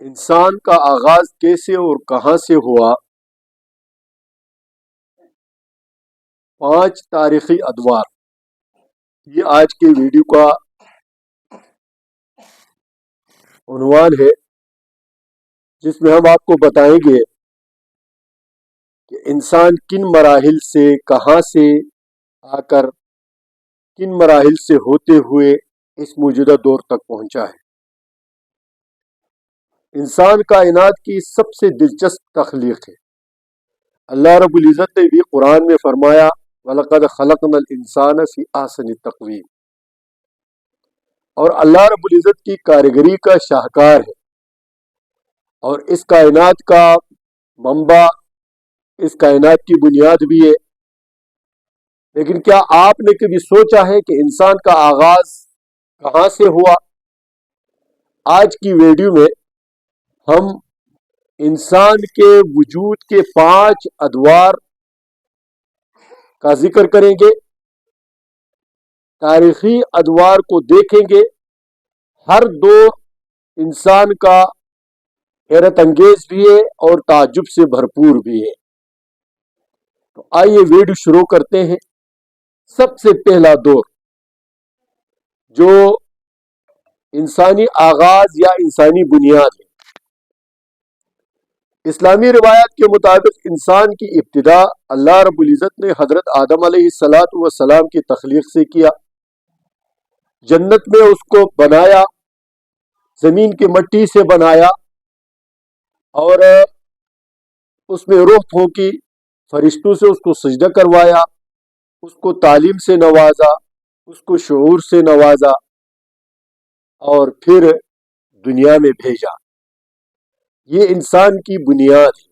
انسان کا آغاز کیسے اور کہاں سے ہوا؟ 5 تاریخی ادوار، یہ آج کے ویڈیو کا عنوان ہے، جس میں ہم آپ کو بتائیں گے کہ انسان کن مراحل سے، کہاں سے آ کر، کن مراحل سے ہوتے ہوئے اس موجودہ دور تک پہنچا ہے۔ انسان کائنات کی سب سے دلچسپ تخلیق ہے۔ اللہ رب العزت نے بھی قرآن میں فرمایا وَلَقَدْ خَلَقْنَا الْإِنسَانَ فِي أَحْسَنِ تَقْوِيمٍ، اور اللہ رب العزت کی کاریگری کا شاہکار ہے، اور اس کائنات کا منبع، اس کائنات کی بنیاد بھی ہے۔ لیکن کیا آپ نے کبھی سوچا ہے کہ انسان کا آغاز کہاں سے ہوا؟ آج کی ویڈیو میں ہم انسان کے وجود کے 5 ادوار کا ذکر کریں گے، تاریخی ادوار کو دیکھیں گے۔ ہر دور انسان کا حیرت انگیز بھی ہے اور تعجب سے بھرپور بھی ہے۔ تو آئیے ویڈیو شروع کرتے ہیں۔ سب سے پہلا دور جو انسانی آغاز یا انسانی بنیاد ہے، اسلامی روایات کے مطابق انسان کی ابتدا اللہ رب العزت نے حضرت آدم علیہ السلام کی تخلیق سے کیا۔ جنت میں اس کو بنایا، زمین کی مٹی سے بنایا، اور اس میں روح پھونکی، فرشتوں سے اس کو سجدہ کروایا، اس کو تعلیم سے نوازا، اس کو شعور سے نوازا، اور پھر دنیا میں بھیجا۔ یہ انسان کی بنیاد ہے،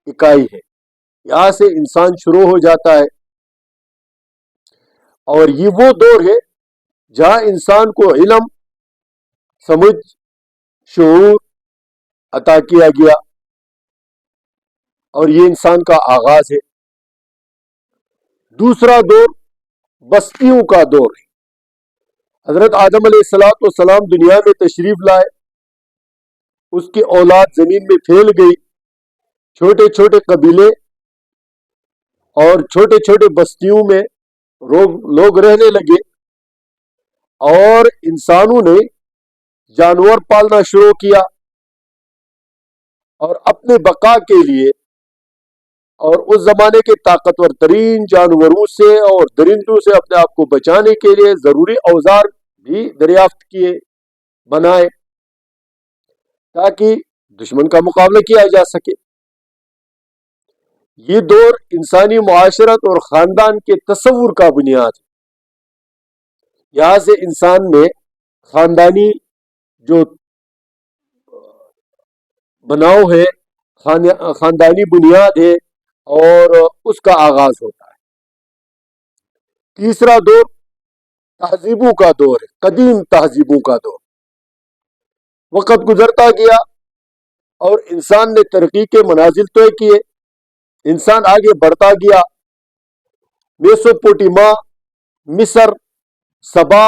اکائی ہے۔ یہاں سے انسان شروع ہو جاتا ہے، اور یہ وہ دور ہے جہاں انسان کو علم، سمجھ، شعور عطا کیا گیا، اور یہ انسان کا آغاز ہے۔ دوسرا دور بستیوں کا دور ہے۔ حضرت آدم علیہ السلام دنیا میں تشریف لائے، اس کی اولاد زمین میں پھیل گئی، چھوٹے چھوٹے قبیلے اور چھوٹے چھوٹے بستیوں میں لوگ رہنے لگے، اور انسانوں نے جانور پالنا شروع کیا، اور اپنے بقا کے لیے اور اس زمانے کے طاقتور ترین جانوروں سے اور درندوں سے اپنے آپ کو بچانے کے لیے ضروری اوزار بھی دریافت کیے، بنائے، تاکہ دشمن کا مقابلہ کیا جا سکے۔ یہ دور انسانی معاشرت اور خاندان کے تصور کا بنیاد ہے۔ یہاں سے انسان میں خاندانی جو بناؤ ہے، خاندانی بنیاد ہے، اور اس کا آغاز ہوتا ہے۔ تیسرا دور تہذیبوں کا دور ہے، قدیم تہذیبوں کا دور۔ وقت گزرتا گیا اور انسان نے ترقی کے منازل طے کیے، انسان آگے بڑھتا گیا۔ میسوپوٹیما، مصر، سبا،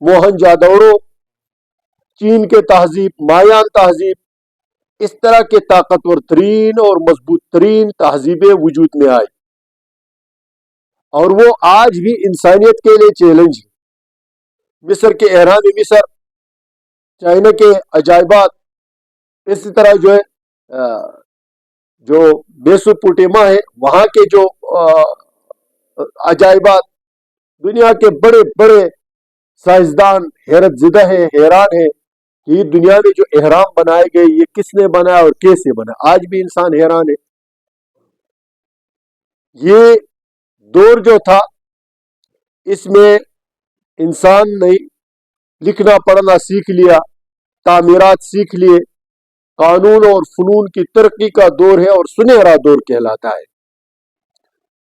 موہنجادوڑو، چین کے تہذیب، مایان تہذیب، اس طرح کے طاقتور ترین اور مضبوط ترین تہذیبیں وجود میں آئی، اور وہ آج بھی انسانیت کے لیے چیلنج ہے۔ مصر کے اہرام مصر، چائنا کے عجائبات، اسی طرح جو میسوپوٹیما ہے، وہاں کے جو عجائبات، دنیا کے بڑے بڑے سائنسدان حیرت زدہ ہے، حیران ہے کہ یہ دنیا میں جو اہرام بنائے گئے، یہ کس نے بنایا اور کیسے بنا۔ آج بھی انسان حیران ہے۔ یہ دور جو تھا، اس میں انسان نے لکھنا پڑھنا سیکھ لیا، تعمیرات سیکھ لیے، قانون اور فنون کی ترقی کا دور ہے اور سنہرا دور کہلاتا ہے۔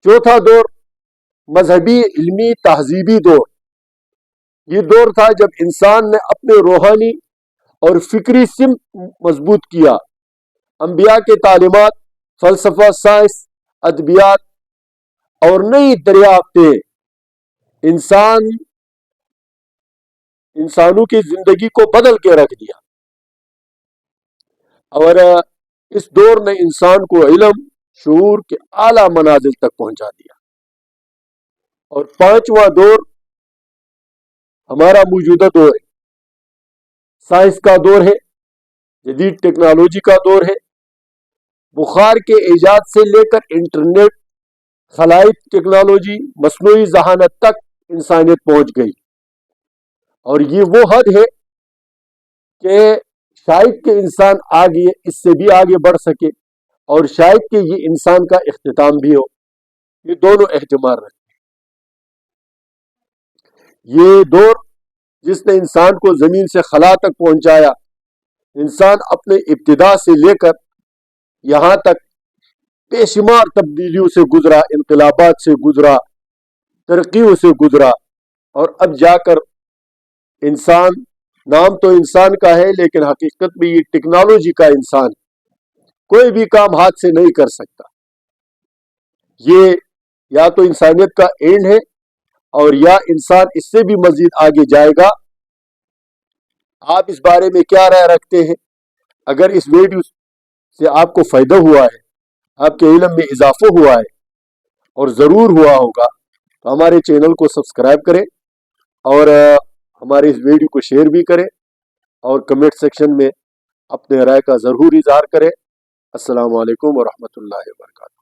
چوتھا دور مذہبی، علمی، تہذیبی دور۔ یہ دور تھا جب انسان نے اپنے روحانی اور فکری سمت مضبوط کیا۔ انبیاء کے تعلیمات، فلسفہ، سائنس، ادبیات اور نئی دریافتیں انسانوں کی زندگی کو بدل کے رکھ دیا۔ اور اس دور نے انسان کو علم شعور کے اعلیٰ منازل تک پہنچا دیا۔ اور پانچواں دور ہمارا موجودہ دور ہے، سائنس کا دور ہے، جدید ٹیکنالوجی کا دور ہے۔ بخار کے ایجاد سے لے کر انٹرنیٹ، خلائی ٹیکنالوجی، مصنوعی ذہانت تک انسانیت پہنچ گئی، اور یہ وہ حد ہے کہ شاید کہ انسان آگے اس سے بھی آگے بڑھ سکے، اور شاید کہ یہ انسان کا اختتام بھی ہو۔ یہ دونوں احتمال رکھتے ہیں۔ یہ دور جس نے انسان کو زمین سے خلا تک پہنچایا، انسان اپنے ابتدا سے لے کر یہاں تک بے شمار تبدیلیوں سے گزرا، انقلابات سے گزرا، ترقیوں سے گزرا، اور اب جا کر انسان، نام تو انسان کا ہے لیکن حقیقت میں یہ ٹیکنالوجی کا انسان، کوئی بھی کام ہاتھ سے نہیں کر سکتا۔ یہ یا تو انسانیت کا اینڈ ہے، اور یا انسان اس سے بھی مزید آگے جائے گا۔ آپ اس بارے میں کیا رائے رکھتے ہیں؟ اگر اس ویڈیو سے آپ کو فائدہ ہوا ہے، آپ کے علم میں اضافہ ہوا ہے، اور ضرور ہوا ہوگا، تو ہمارے چینل کو سبسکرائب کریں، اور ہمارے اس ویڈیو کو شیئر بھی کریں، اور کمنٹ سیکشن میں اپنے رائے کا ضرور اظہار کریں۔ السلام علیکم ورحمۃ اللہ وبرکاتہ۔